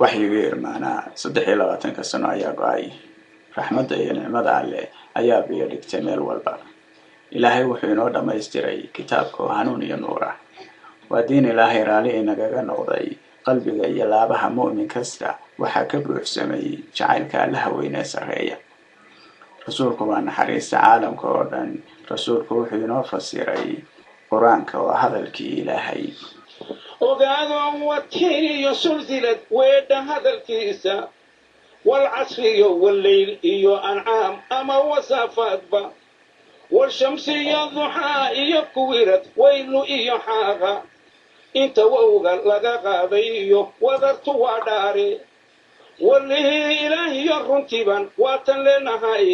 waxyigii irmaanaa 23 sano ayaa go'ay raxmadda iyo nicmada alle ayaa biyo dhigtay meel walba ilaahay wuxuu inoo dhamaystiray kitaabka hanuun iyo nuur ah waa diin ilaahay raali inagaga noqday qalbiga iyo laabaha mu'min kasta waxaa ka buuxsamay jacaylka allaha weynee sareeya rasuulku waa naxariista caalamka oo dhan rasuulku wuxuu inoo fasiray quraanka oo hadalkii ilaahay وقالوا والتين سلسلت ويد هذا الكيسة والعصر والليل إيو أنعام أما وصفات با والشمس الضحى إيو كويرت ويل إيو حاغا انت ووغا لغا غابيو وذرت وداري والله إلهي يرنتبا واتن لنهاي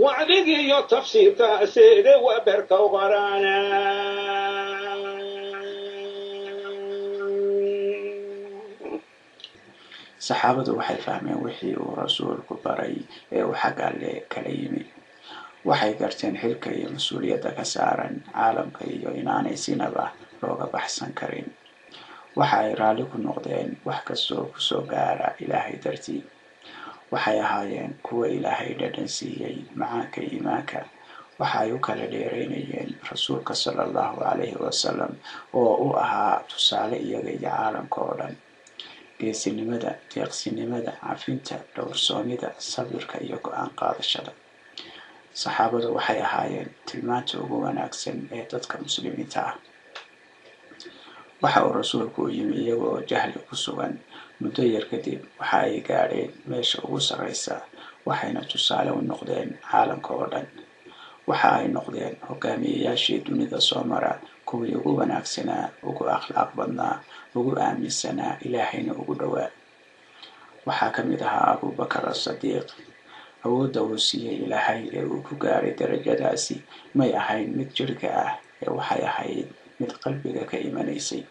وعدك إيو تفسير تأسير وبركة وغرانا saxaabadu waxay fahmeen wixii uu rasuulku baray ee uu xag alle kala yimi waxay garteen xilka iyo mas'uuliyadda ka saaran caalamka iyo inaanay sinaba looga baxsan karin waxa ay raali ku noqdeen wax kastoo ku soo gaara ilaahay dartii waxay ahaayeen kuwa ilaahay dhadhan siiyey macaanka iimaanka waxa ay u kala dheeraynayeen rasuulka sallallahu calayhi wasallam oo u ahaa tusaale iyaga iyo caalamka oo dhan geesinimada deeqsinimada cafinta dhowrsoomida sabirka iyo go'aan qaadashada saxaabadu waxay ahaayeen tilmaanta ugu wanaagsan ee dadka muslimiinta ah waxa uu rasuulku u yimi iyaga oo jahli ku sugan muddo yar kadib waxa ay gaadheen meesha ugu sarreysa waxayna tusaale u noqdeen caalamka oo dhan waxa ay noqdeen hogaamiyeyaashii dunida soo mara kuwii ugu wanaagsanaa ugu akhlaaq badnaa ugu aaminsanaa ilaahayna ugu dhowaa waxaa ka mid ahaa abubakar as-sadiiq awoodda uu siiyey ilaahay ee uu ku gaaray darajadaasi may ahayn mid jirka ah ee waxay ahayd mid qalbiga ka imanaysay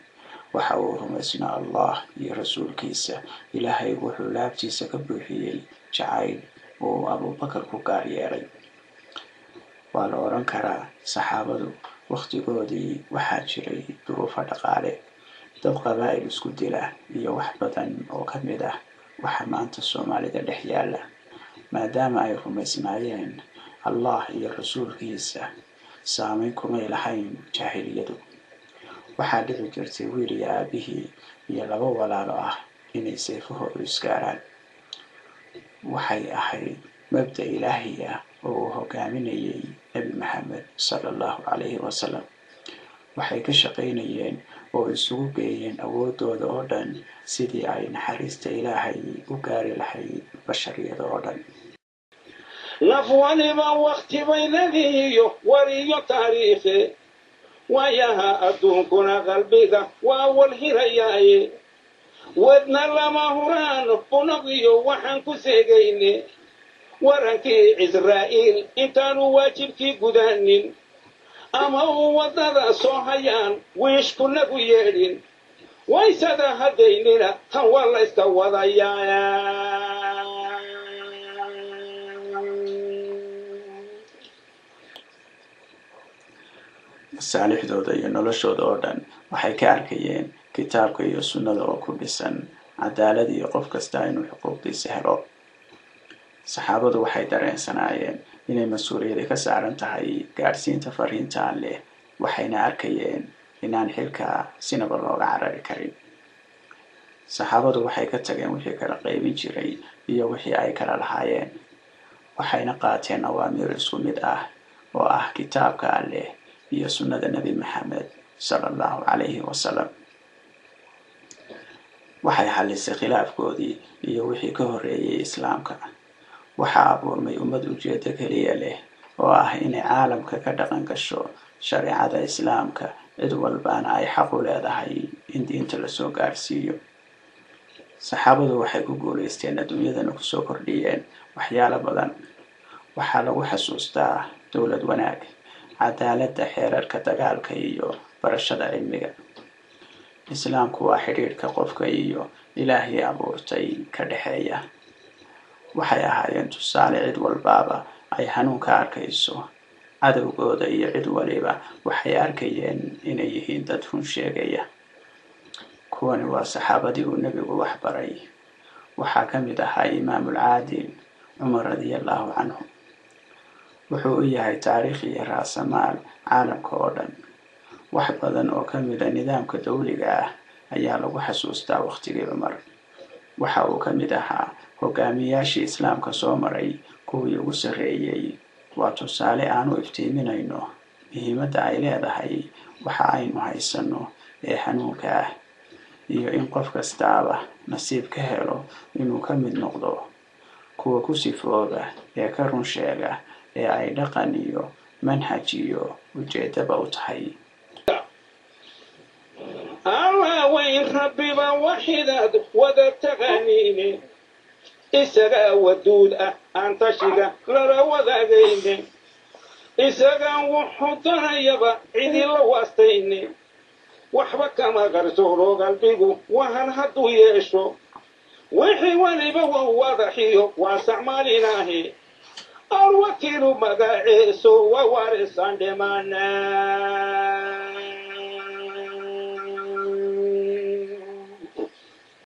waxa uu rumaysnaa allah iyo rasuulkiisa ilaahay wuxuu laabtiisa ka buuxiyey jacayl uu abubakar ku gaar yeelay waa la oran karaa saxaabadu waqtigoodii waxaa jiray duruufo dhaqaale dad qabaa'il isku dila iyo wax badan oo ka mid ah waxa maanta Soomaalida dhex yaala maadaama ay rumaysnaayeen allah iyo rasuulkiisa saameyn kuma lahayn jaahiliyadu waxaa dhici jirtay wiil iyo aabihii iyo laba walaalo ah inay seefahoodu isgaaraan waxay ahayd mabda ilaahi ah oo hogaaminayay nabi maxamed sallallahu calayhi wasallam waxay ka shaqaynayeen oo isugu geeyeen awoodooda oo dhan sidii ay naxariista ilaahay u gaari lahayd bashariyada oo dhan نفواني ما وقت بينني وريو تاريخي وياها أدون كنا قلبي وأول هرياي ودنا لما هران بنقيو وحن كسيجيني ورانكي إسرائيل إنتانو واجبكي قدانين أما هو ذا صحيان ويش كنا قيرين ويسادا هدينينا كان والله استوى ضيانا masaalixdooda iyo noloshooda oo dhan waxay ka arkayeen kitaabka iyo sunnada oo ku dhisan cadaalad iyo qof kasta inuu xuquuqdiisa helo saxaabadu waxay dareensanaayeen inay mas'uuliyad ka saaran tahay gaarsiinta fariinta Alle waxayna arkayeen inaan xilka sinaba looga carari karin saxaabadu waxay ka tageen wixii kala qaybin jiray iyo wixii ay kala lahaayeen waxayna qaateen awaamir isku mid ah oo ah kitaabka Alle iyo sunnada nabi maxamed sallallahu calayhi wasallam waxay xalisay khilaafkoodii iyo wixii ka horeeyay islaamka waxaa abuurmay ummad ujeedo kaliya leh oo ah inay caalamka ka dhaqan gasho shariicada islaamka cid walbaana ay xaq u leedahay in diinta la soo gaarsiiyo saxaabadu waxay ku guuleysteen adduunyadana ku soo kordhiyeen waxyaalo badan waxaa lagu xasuustaa dowlad wanaag cadaaladda xeerarka dagaalka iyo barashada cilmiga islaamku waa xiriirka qofka iyo ilaahay abuurtay ka dhaxeeya waxay ahaayeen tusaale cid walbaaba ay hanuun ka arkayso cadowgooda iyo cid waliba waxay arkayeen inay yihiin dad run sheegaya kuwani waa saxaabadii uu nebigu wax baray. waxaa ka mid ahaa imaamulcaadil cumar radiallahu canhu. wuxuu u yahay taariikh iyo raasamaal caalamka oo dhan. wax badan oo ka mid a nidaamka dawliga ah ayaa lagu xasuustaa waqtigii cumar. waxa uu ka mid ahaa hogaamiyaashii islaamka soo maray kuwii ugu sarreeyey. waa tusaale aanu iftiiminayno muhiimadda ay leedahay waxa aynu haysanno ee hanuunka ah, iyo in qof kastaaba nasiib ka helo inuu ka mid noqdo kuwa ku sifooba ee ka run sheega ee ay dhaqan iyo manhaj iyo ujeedaba u tahay. الله وين ربي بوحداد ودتغنيني إسقى ودود أنت شقى لرا وذاقيني إسقى وحطها يبا عدي لواستيني وحبك ما قرسولو قلبيقو وهن هدو يشو وحي وليبا وواضحيو واسعماليناهي الوكيل مقاعيسو ووارسان دمانا